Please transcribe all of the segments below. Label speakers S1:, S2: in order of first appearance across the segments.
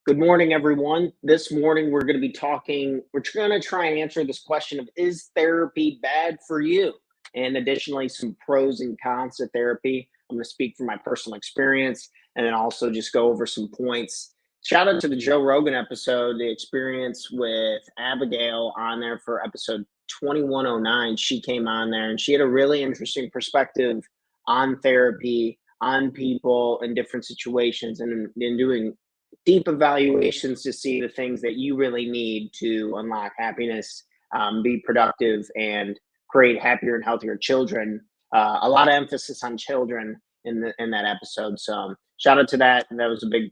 S1: Good morning, everyone. This morning, we're going to try and answer this question of is therapy bad for you? And additionally, some pros and cons to therapy. I'm going to speak from my personal experience and then also just go over some points. Shout out to the Joe Rogan episode, the experience with Abigail on there for episode 2109. She came on there and she had a really interesting perspective on therapy, on people in different situations, and in doing deep evaluations to see the things that you really need to unlock happiness, be productive, and create happier and healthier children. A lot of emphasis on children in that episode. So shout out to that. That was a big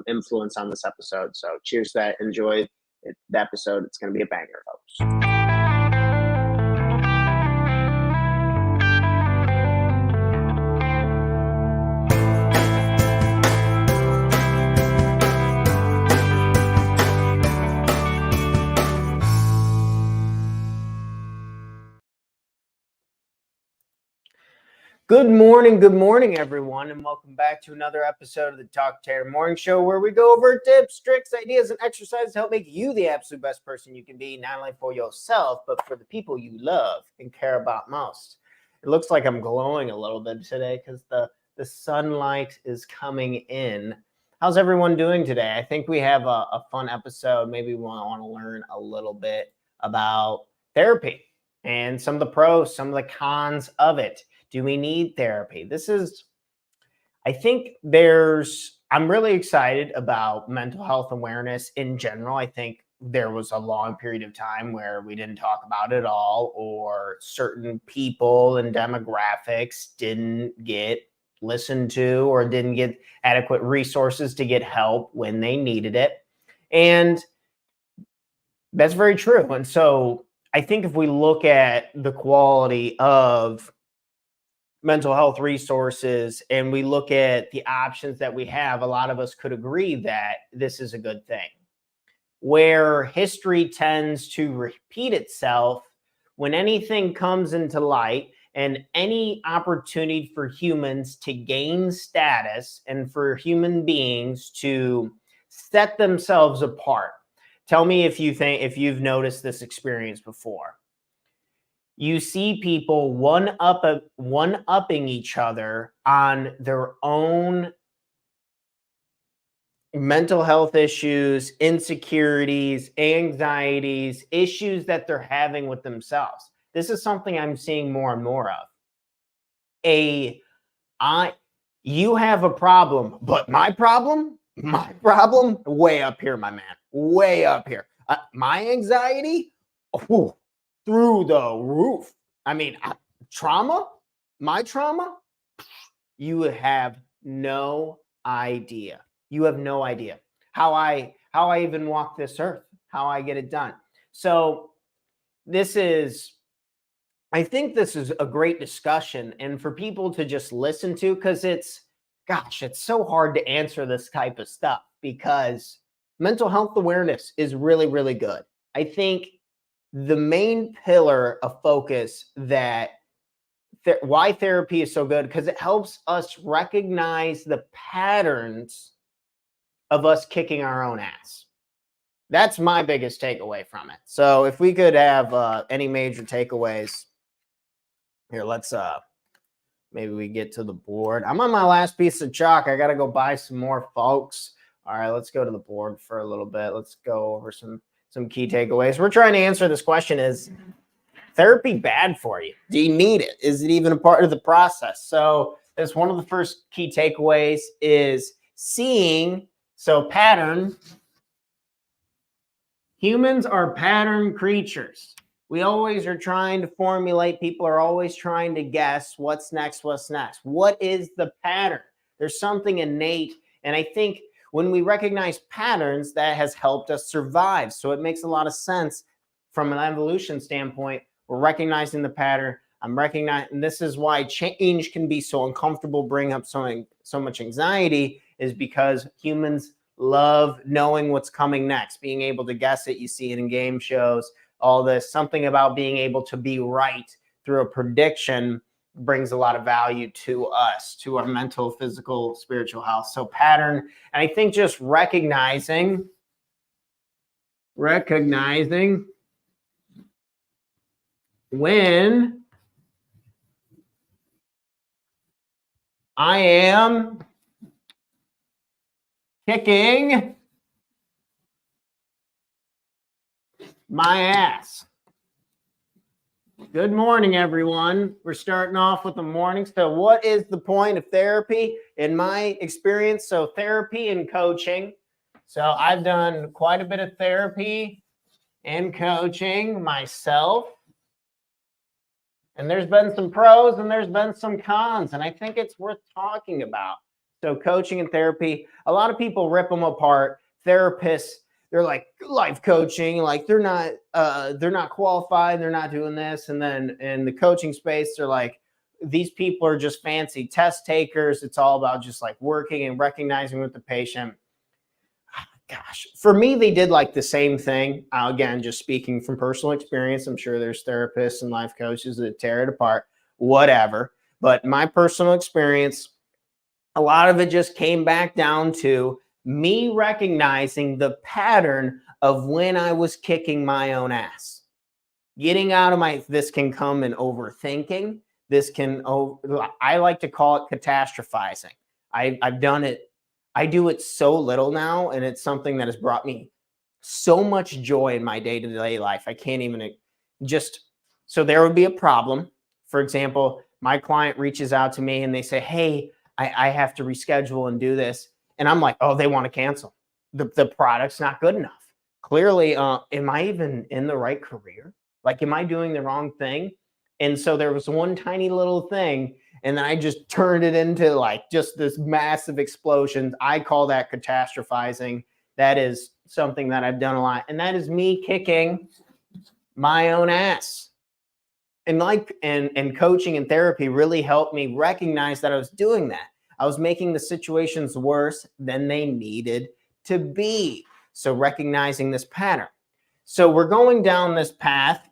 S1: influence on this episode. So cheers to that. Enjoy the episode. It's going to be a banger, folks. Good morning, everyone, and welcome back to another episode of the Talk Terror Morning Show, where we go over tips, tricks, ideas, and exercises to help make you the absolute best person you can be, not only for yourself, but for the people you love and care about most. It looks like I'm glowing a little bit today because the sunlight is coming in. How's everyone doing today? I think we have a fun episode. Maybe we want to learn a little bit about therapy and some of the pros, some of the cons of it. Do we need therapy? I'm really excited about mental health awareness in general. I think there was a long period of time where we didn't talk about it at all, or certain people and demographics didn't get listened to or didn't get adequate resources to get help when they needed it. And that's very true. And so I think if we look at the quality of mental health resources and we look at the options that we have, a lot of us could agree that this is a good thing. Where history tends to repeat itself, when anything comes into light and any opportunity for humans to gain status and for human beings to set themselves apart. Tell me if you've noticed this experience before. You see people one-upping each other on their own mental health issues, insecurities, anxieties, issues that they're having with themselves. This is something I'm seeing more and more of. You have a problem, but my problem, way up here, my man, way up here. My anxiety, through the roof. I mean, my trauma, you have no idea. You have no idea how I even walk this earth, how I get it done. So I think this is a great discussion, and for people to just listen to, because it's so hard to answer this type of stuff, because mental health awareness is really, really good. I think the main pillar of focus why therapy is so good, because it helps us recognize the patterns of us kicking our own ass. That's my biggest takeaway from it. So if we could have any major takeaways here, let's maybe we get to the board. I'm on my last piece of chalk. I got to go buy some more, folks. All right, let's go to the board for a little bit. Let's go over some key takeaways. We're trying to answer this question: is therapy bad for you? Do you need it? Is it even a part of the process? So that's one of the first key takeaways, is seeing. So pattern. Humans are pattern creatures. We always are trying to formulate. People are always trying to guess what's next. What is the pattern? There's something innate. And I think when we recognize patterns, that has helped us survive. So it makes a lot of sense from an evolution standpoint. We're recognizing the pattern. And this is why change can be so uncomfortable, bring up so much anxiety, is because humans love knowing what's coming next, being able to guess it. You see it in game shows, all this, something about being able to be right through a prediction brings a lot of value to us, to our mental, physical, spiritual health. So pattern, and I think just recognizing when I am kicking my ass. Good morning, everyone. We're starting off with the morning. So what is the point of therapy in my experience? So therapy and coaching. So I've done quite a bit of therapy and coaching myself. And there's been some pros and there's been some cons. And I think it's worth talking about. So coaching and therapy, a lot of people rip them apart. Therapists, they're like life coaching, like they're not qualified, they're not doing this. And then in the coaching space, they're like, these people are just fancy test takers. It's all about just like working and recognizing with the patient. Gosh, for me, they did like the same thing. Again, just speaking from personal experience, I'm sure there's therapists and life coaches that tear it apart, whatever. But my personal experience, a lot of it just came back down to me recognizing the pattern of when I was kicking my own ass. Getting out of this can come in overthinking. I like to call it catastrophizing. I've done it. I do it so little now, and it's something that has brought me so much joy in my day-to-day life. I can't even so there would be a problem. For example, my client reaches out to me and they say, hey, I have to reschedule and do this. And I'm like, oh, they want to cancel. The product's not good enough. Clearly, am I even in the right career? Like, am I doing the wrong thing? And so there was one tiny little thing, and then I just turned it into like just this massive explosion. I call that catastrophizing. That is something that I've done a lot. And that is me kicking my own ass. And coaching and therapy really helped me recognize that I was doing that. I was making the situations worse than they needed to be. So recognizing this pattern. So we're going down this path.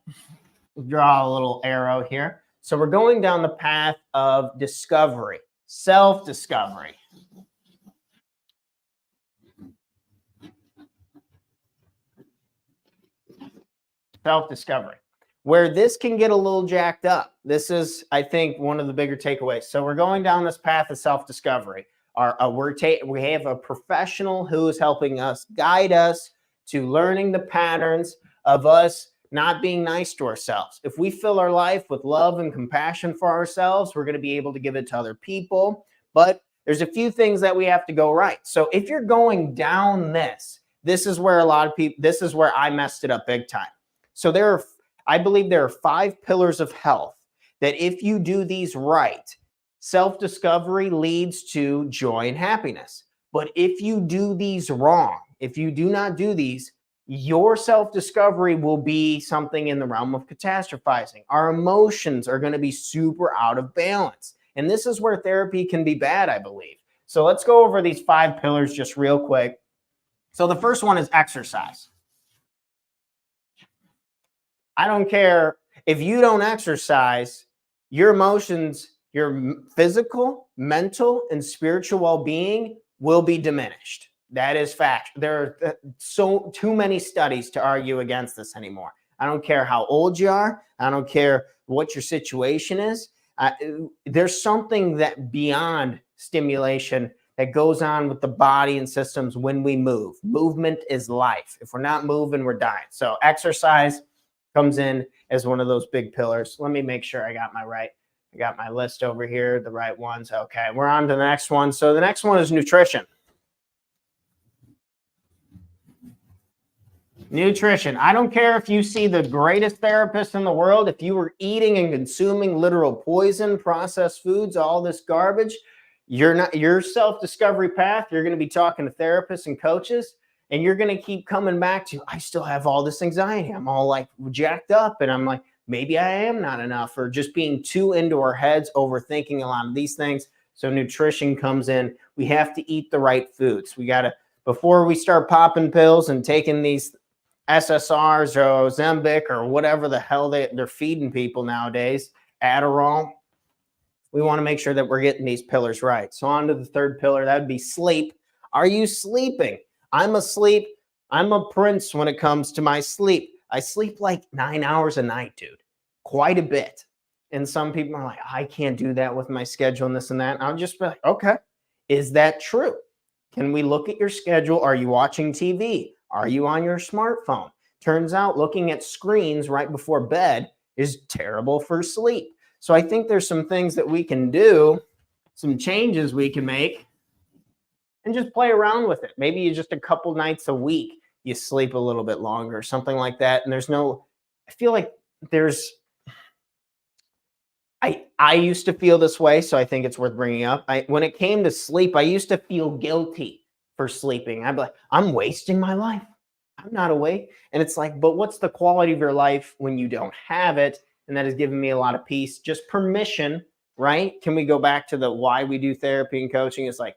S1: Draw a little arrow here. So we're going down the path of discovery, self-discovery. Self-discovery. Where this can get a little jacked up. This is, I think, one of the bigger takeaways. So we're going down this path of self-discovery. We have a professional who is helping us, guide us to learning the patterns of us not being nice to ourselves. If we fill our life with love and compassion for ourselves, we're going to be able to give it to other people. But there's a few things that we have to go right. So if you're going down this is where this is where I messed it up big time. So I believe there are 5 pillars of health that if you do these right, self-discovery leads to joy and happiness. But if you do these wrong, if you do not do these, your self-discovery will be something in the realm of catastrophizing. Our emotions are going to be super out of balance. And this is where therapy can be bad, I believe. So let's go over these 5 pillars just real quick. So the first one is exercise. I don't care if you don't exercise, your emotions, your physical, mental, and spiritual well-being will be diminished. That is fact. There are too many studies to argue against this anymore. I don't care how old you are. I don't care what your situation is. There's something that beyond stimulation that goes on with the body and systems when we move. Movement is life. If we're not moving, we're dying. So exercise comes in as one of those big pillars. Let me make sure I got my list over here, the right ones. Okay, we're on to the next one. So the next one is nutrition. Nutrition. I don't care if you see the greatest therapist in the world, if you were eating and consuming literal poison, processed foods, all this garbage, your self-discovery path, you're going to be talking to therapists and coaches, and you're going to keep coming back to, I still have all this anxiety. I'm all like jacked up, and I'm like, maybe I am not enough, or just being too into our heads, overthinking a lot of these things. So nutrition comes in. We have to eat the right foods. We got to, before we start popping pills and taking these SSRs or Ozempic or whatever the hell they're feeding people nowadays, Adderall, We want to make sure that we're getting these pillars right. So on to the third pillar, that would be sleep. Are you sleeping? I'm asleep. I'm a prince when it comes to my sleep. I sleep like 9 hours a night, dude. Quite a bit. And some people are like, I can't do that with my schedule and this and that. And I'll just be like, okay, is that true? Can we look at your schedule? Are you watching TV? Are you on your smartphone? Turns out looking at screens right before bed is terrible for sleep. So I think there's some things that we can do, some changes we can make, and just play around with it. Maybe you just a couple nights a week, you sleep a little bit longer, something like that. And I feel like there's, I used to feel this way, so I think it's worth bringing up. When it came to sleep, I used to feel guilty for sleeping. I'd be like, I'm wasting my life. I'm not awake. And it's like, but what's the quality of your life when you don't have it? And that has given me a lot of peace. Just permission, right? Can we go back to the why we do therapy and coaching? It's like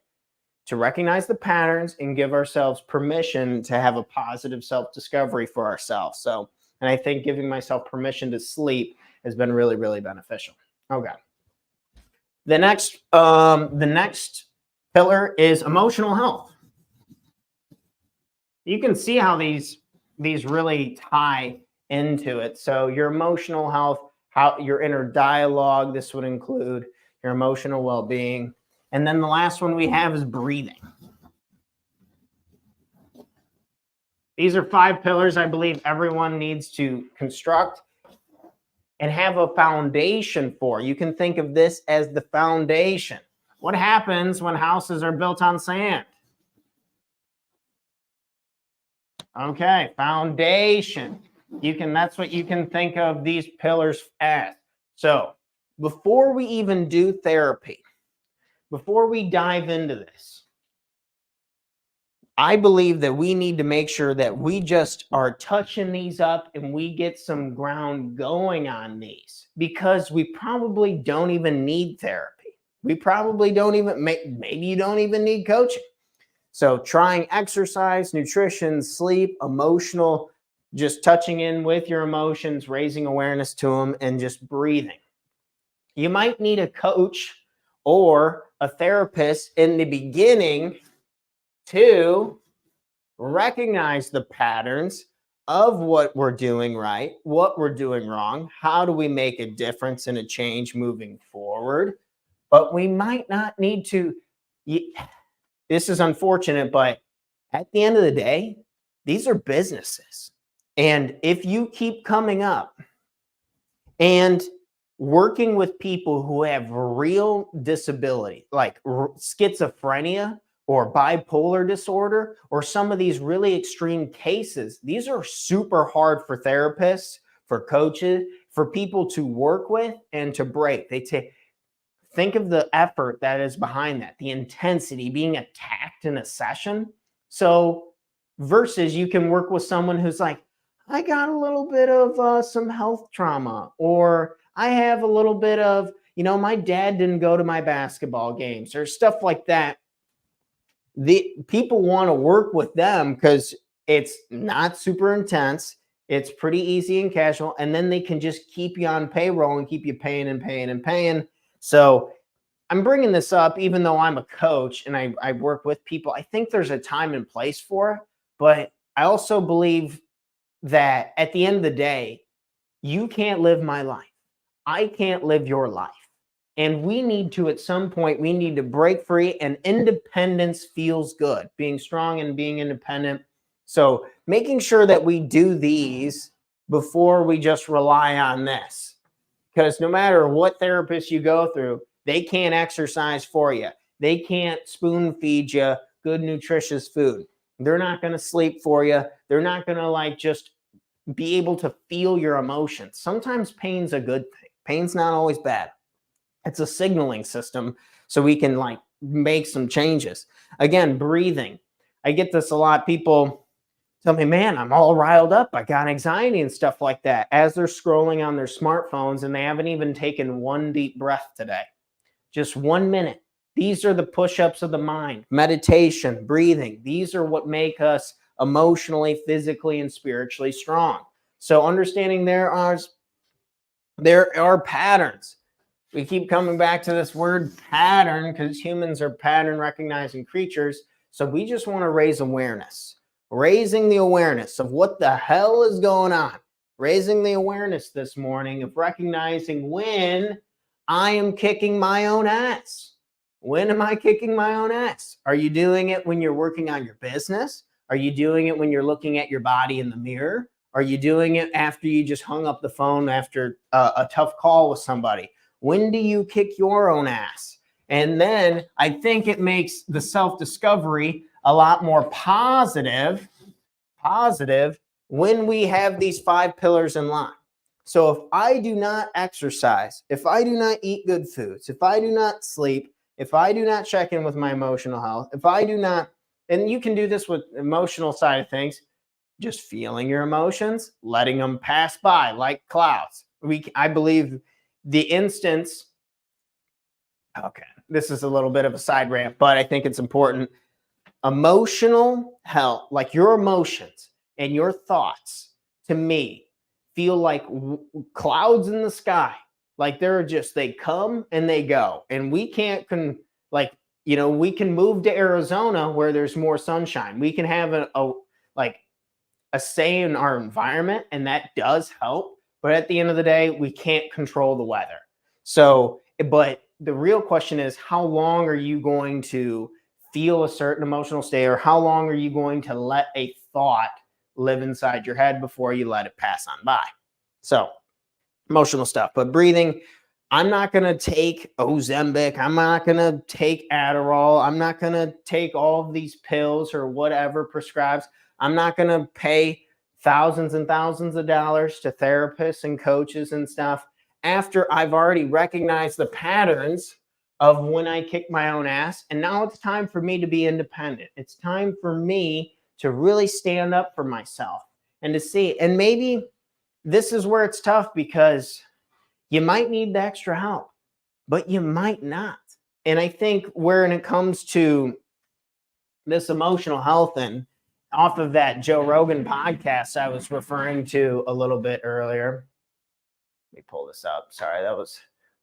S1: to recognize the patterns and give ourselves permission to have a positive self-discovery for ourselves. So, and I think giving myself permission to sleep has been really, really beneficial. Okay. The next pillar is emotional health. You can see how these really tie into it. So your emotional health, how your inner dialogue, this would include your emotional well-being. And then the last one we have is breathing. These are 5 pillars I believe everyone needs to construct and have a foundation for. You can think of this as the foundation. What happens when houses are built on sand? Okay, foundation. That's what you can think of these pillars as. So before we even do therapy, before we dive into this, I believe that we need to make sure that we just are touching these up and we get some ground going on these, because we probably don't even need therapy. We probably don't even, maybe you don't even need coaching. So trying exercise, nutrition, sleep, emotional, just touching in with your emotions, raising awareness to them, and just breathing. You might need a coach or a therapist in the beginning to recognize the patterns of what we're doing right, what we're doing wrong, how do we make a difference and a change moving forward. But we might not need to, this is unfortunate, but at the end of the day, these are businesses. And if you keep coming up and working with people who have real disability, like schizophrenia or bipolar disorder, or some of these really extreme cases, these are super hard for therapists, for coaches, for people to work with and to break. Think of the effort that is behind that, the intensity, being attacked in a session. So versus you can work with someone who's like, I got a little bit of some health trauma, or I have a little bit of, my dad didn't go to my basketball games, or stuff like that. The people want to work with them because it's not super intense. It's pretty easy and casual. And then they can just keep you on payroll and keep you paying and paying and paying. So I'm bringing this up, even though I'm a coach and I work with people. I think there's a time and place for it. But I also believe that at the end of the day, you can't live my life. I can't live your life. And we need to, at some point, we need to break free, and independence feels good. Being strong and being independent. So making sure that we do these before we just rely on this. Because no matter what therapist you go through, they can't exercise for you. They can't spoon feed you good, nutritious food. They're not going to sleep for you. They're not going to just be able to feel your emotions. Sometimes pain's a good thing. Pain's not always bad. It's a signaling system so we can make some changes. Again, breathing. I get this a lot. People tell me, man, I'm all riled up. I got anxiety and stuff like that as they're scrolling on their smartphones and they haven't even taken one deep breath today. Just 1 minute. These are the push-ups of the mind, meditation, breathing. These are what make us emotionally, physically, and spiritually strong. So understanding there are patterns. We keep coming back to this word pattern because humans are pattern recognizing creatures. So we just want to raise awareness, raising the awareness of what the hell is going on, raising the awareness this morning of recognizing when I am kicking my own ass. When am I kicking my own ass? Are you doing it when you're working on your business? Are you doing it when you're looking at your body in the mirror? Are you doing it after you just hung up the phone after a tough call with somebody? When do you kick your own ass? And then I think it makes the self-discovery a lot more positive when we have these 5 pillars in line. So if I do not exercise, if I do not eat good foods, if I do not sleep, if I do not check in with my emotional health, if I do not, and you can do this with emotional side of things, just feeling your emotions, letting them pass by like clouds. I believe the instance, okay, this is a little bit of a side rant, but I think it's important. Emotional health, like your emotions and your thoughts, to me, feel like clouds in the sky. Like they come and they go. And we can't, we can move to Arizona where there's more sunshine. We can have a say in our environment, and that does help. But at the end of the day, we can't control the weather. So, but the real question is, how long are you going to feel a certain emotional state, or how long are you going to let a thought live inside your head before you let it pass on by? So, emotional stuff. But breathing, I'm not going to take Ozempic. I'm not going to take Adderall. I'm not going to take all of these pills or whatever prescribes. I'm not going to pay thousands and thousands of dollars to therapists and coaches and stuff after I've already recognized the patterns of when I kick my own ass. And now it's time for me to be independent. It's time for me to really stand up for myself and to see. And maybe this is where it's tough, because you might need the extra help, but you might not. And I think when it comes to this emotional health, and off of that Joe Rogan podcast I was referring to a little bit earlier, let me pull this up. Sorry, that was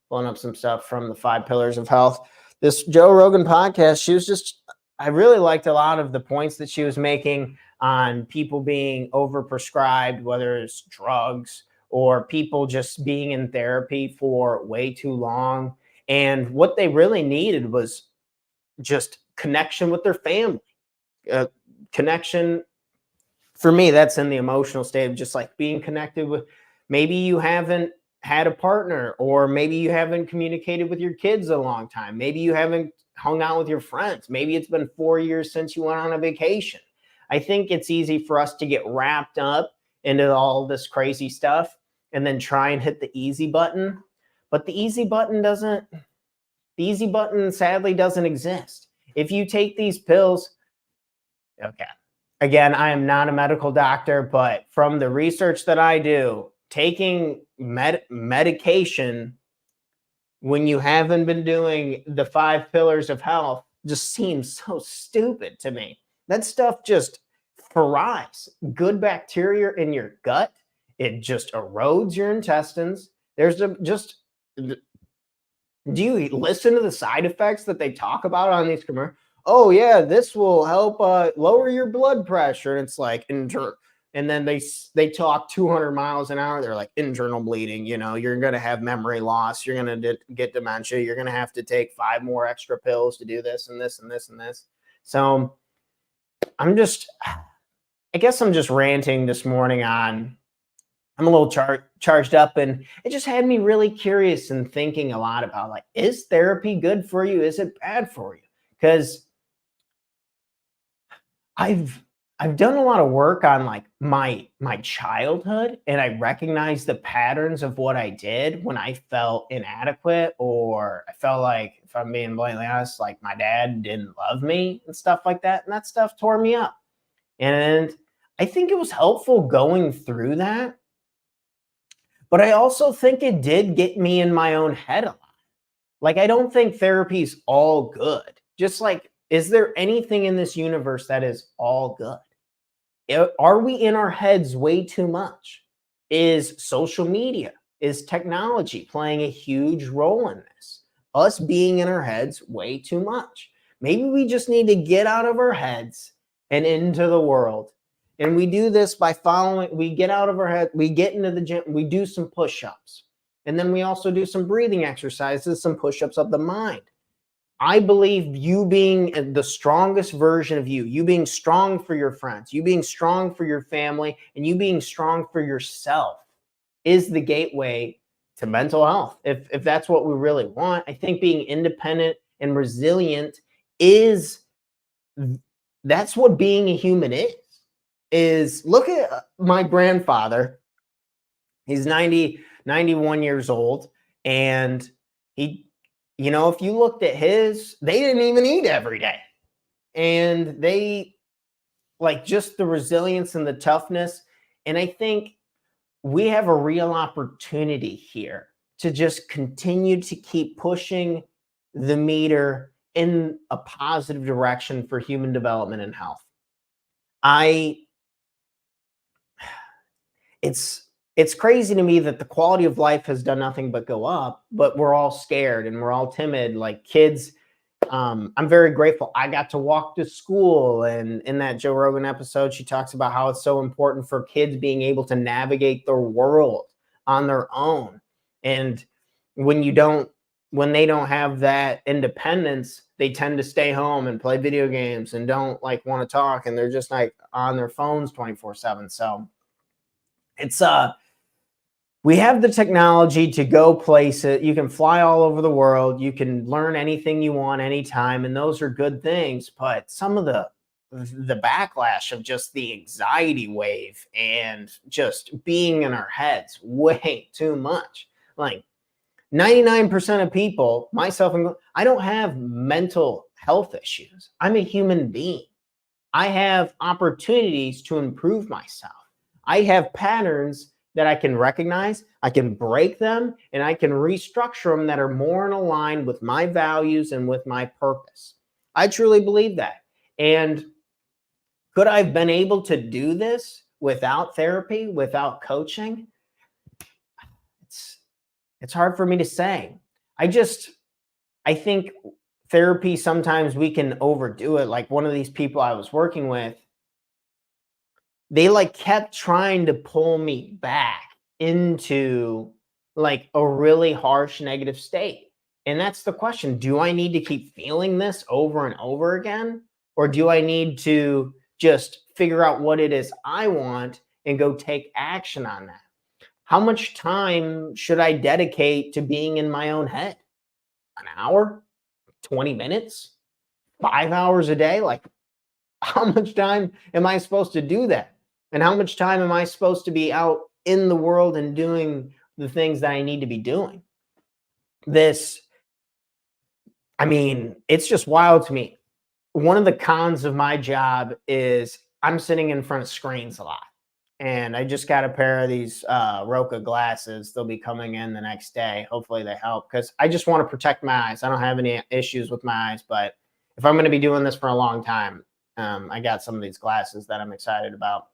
S1: pulling up some stuff from the 5 pillars of health. This Joe Rogan podcast, I really liked a lot of the points that she was making on people being overprescribed, whether it's drugs or people just being in therapy for way too long. And what they really needed was just connection with their family. Connection, for me, that's in the emotional state of just like being connected with, maybe you haven't had a partner, or maybe you haven't communicated with your kids a long time. Maybe you haven't hung out with your friends. Maybe it's been 4 years since you went on a vacation. I think it's easy for us to get wrapped up into all this crazy stuff and then try and hit the easy button. But the easy button sadly doesn't exist. If you take these pills, okay. Again, I am not a medical doctor, but from the research that I do, taking medication when you haven't been doing the 5 pillars of health just seems so stupid to me. That stuff just fries good bacteria in your gut. It just erodes your intestines. Do you listen to the side effects that they talk about on these commercials? Oh yeah, this will help lower your blood pressure. And it's like and then they talk 200 miles an hour. They're like, internal bleeding. You're going to have memory loss. You're going to get dementia. You're going to have to take 5 more extra pills to do this and this and this and this. So I guess I'm just ranting this morning on. I'm a little charged up, and it just had me really curious and thinking a lot about, like, is therapy good for you? Is it bad for you? Because I've done a lot of work on like my childhood, and I recognize the patterns of what I did when I felt inadequate, or I felt like, if I'm being blatantly honest, like my dad didn't love me and stuff like that. And that stuff tore me up. And I think it was helpful going through that. But I also think it did get me in my own head a lot. Like, I don't think therapy's all good. Just like, is there anything in this universe that is all good? Are we in our heads way too much? Is social media Is technology playing a huge role in this? Us being in our heads way too much. Maybe we just need to get out of our heads and into the world. And we do this by we get out of our head, we get into the gym, we do some push ups. And then we also do some breathing exercises, some push ups of the mind. I believe you being the strongest version of you, you being strong for your friends, you being strong for your family, and you being strong for yourself is the gateway to mental health. If that's what we really want, I think being independent and resilient is that's what being a human is. Look at my grandfather. He's 91 years old, and he, if you looked at they didn't even eat every day. And they like just the resilience and the toughness. And I think we have a real opportunity here to just continue to keep pushing the meter in a positive direction for human development and health. It's crazy to me that the quality of life has done nothing but go up, but we're all scared and we're all timid. Like kids, I'm very grateful. I got to walk to school, and in that Joe Rogan episode, she talks about how it's so important for kids being able to navigate the world on their own. And when they don't have that independence, they tend to stay home and play video games and don't like want to talk, and they're just like on their phones 24/7. So it's we have the technology to go places. You can fly all over the world. You can learn anything you want anytime, and those are good things. But some of the backlash of just the anxiety wave and just being in our heads way too much. Like 99% of people, myself included, I don't have mental health issues. I'm a human being. I have opportunities to improve myself. I have patterns that I can recognize, I can break them, and I can restructure them that are more in line with my values and with my purpose. I truly believe that. And could I have been able to do this without therapy, without coaching? It's hard for me to say. I think therapy, sometimes we can overdo it. Like one of these people I was working with, they like kept trying to pull me back into like a really harsh negative state. And that's the question. Do I need to keep feeling this over and over again? Or do I need to just figure out what it is I want and go take action on that? How much time should I dedicate to being in my own head? An hour? 20 minutes? 5 hours a day? Like, how much time am I supposed to do that? And how much time am I supposed to be out in the world and doing the things that I need to be doing? It's just wild to me. One of the cons of my job is I'm sitting in front of screens a lot. And I just got a pair of these Roca glasses. They'll be coming in the next day. Hopefully they help, because I just want to protect my eyes. I don't have any issues with my eyes, but if I'm going to be doing this for a long time, I got some of these glasses that I'm excited about.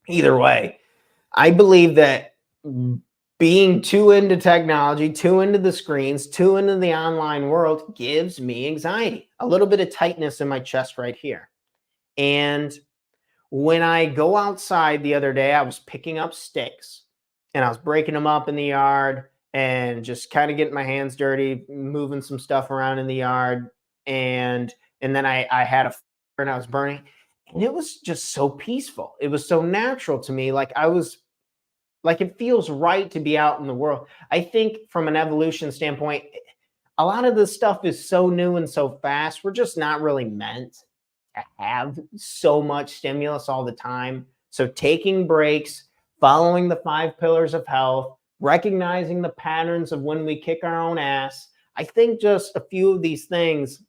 S1: Either way, I believe that being too into technology, too into the screens, too into the online world gives me anxiety, a little bit of tightness in my chest right here. And when I go outside the other day, I was picking up sticks and I was breaking them up in the yard and just kind of getting my hands dirty, moving some stuff around in the yard. And then I had a fire and I was burning. And it was just so peaceful. It was so natural to me. Like it feels right to be out in the world. I think from an evolution standpoint, a lot of this stuff is so new and so fast. We're just not really meant to have so much stimulus all the time. So taking breaks, following the 5 pillars of health, recognizing the patterns of when we kick our own ass. I think just a few of these things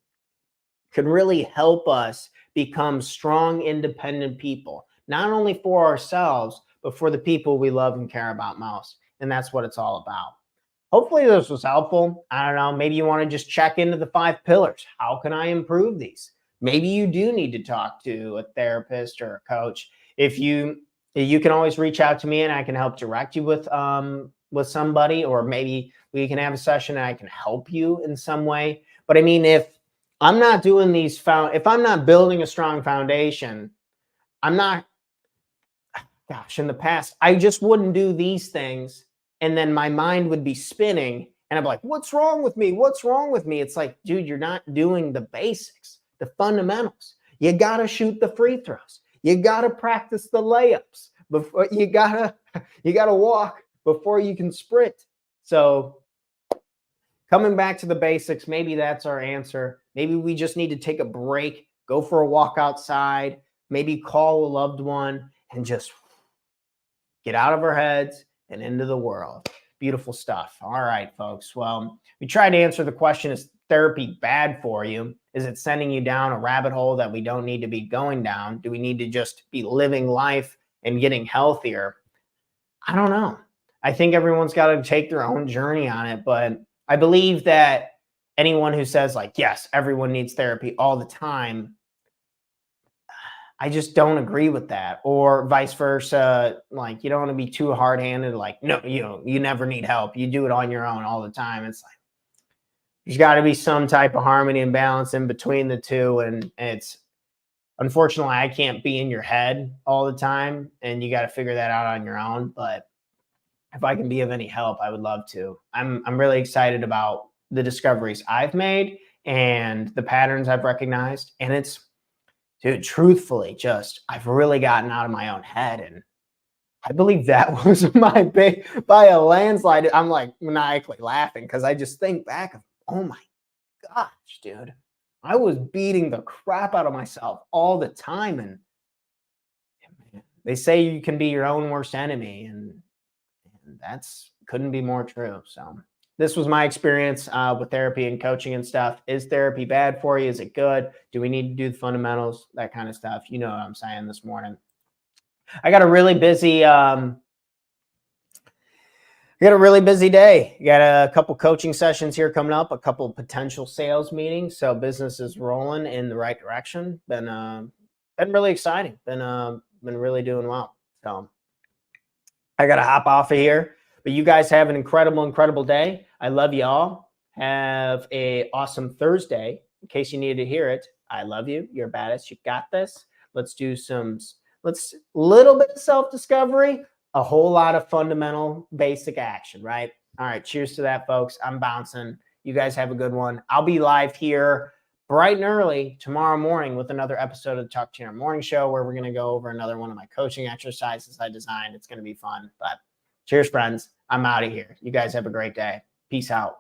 S1: could really help us become strong, independent people, not only for ourselves, but for the people we love and care about most. And that's what it's all about. Hopefully this was helpful. I don't know. Maybe you want to just check into the 5 pillars. How can I improve these? Maybe you do need to talk to a therapist or a coach. If you can always reach out to me and I can help direct you with with somebody, or maybe we can have a session and I can help you in some way. But I mean, if I'm not doing these if I'm not building a strong foundation, I'm not, gosh, in the past, I just wouldn't do these things. And then my mind would be spinning and I'm like, what's wrong with me? What's wrong with me? It's like, dude, you're not doing the basics, the fundamentals. You got to shoot the free throws. You got to practice the layups before you got to walk before you can sprint. So coming back to the basics, maybe that's our answer. Maybe we just need to take a break, go for a walk outside, maybe call a loved one and just get out of our heads and into the world. Beautiful stuff. All right, folks. Well, we tried to answer the question, is therapy bad for you? Is it sending you down a rabbit hole that we don't need to be going down? Do we need to just be living life and getting healthier? I don't know. I think everyone's got to take their own journey on it, but I believe that anyone who says like, yes, everyone needs therapy all the time, I just don't agree with that. Or vice versa. Like, you don't want to be too hard-handed. Like, no, you never need help. You do it on your own all the time. It's like, there's got to be some type of harmony and balance in between the two. And it's, unfortunately, I can't be in your head all the time, and you got to figure that out on your own. But if I can be of any help, I would love to. I'm really excited about the discoveries I've made and the patterns I've recognized. And it's, dude, truthfully, just I've really gotten out of my own head, and I believe that was my big, by a landslide. I'm like maniacally laughing because I just think back of, oh my gosh, dude, I was beating the crap out of myself all the time, and man, they say you can be your own worst enemy, and that's couldn't be more true. So this was my experience with therapy and coaching and stuff. Is therapy bad for you? Is it good? Do we need to do the fundamentals? That kind of stuff. You know what I'm saying this morning. I got a really busy day. Got a couple coaching sessions here coming up, a couple potential sales meetings. So business is rolling in the right direction. Been really exciting. Been really doing well. So I got to hop off of here. But you guys have an incredible day. I love you all. Have a awesome Thursday. In case you needed to hear it, I love you. You're badass. You got this. Let's do little bit of self-discovery, a whole lot of fundamental basic action, right? All right. Cheers to that, folks. I'm bouncing. You guys have a good one. I'll be live here bright and early tomorrow morning with another episode of the Talk to Your Morning Show, where we're going to go over another one of my coaching exercises I designed. It's going to be fun. But cheers, friends. I'm out of here. You guys have a great day. Peace out.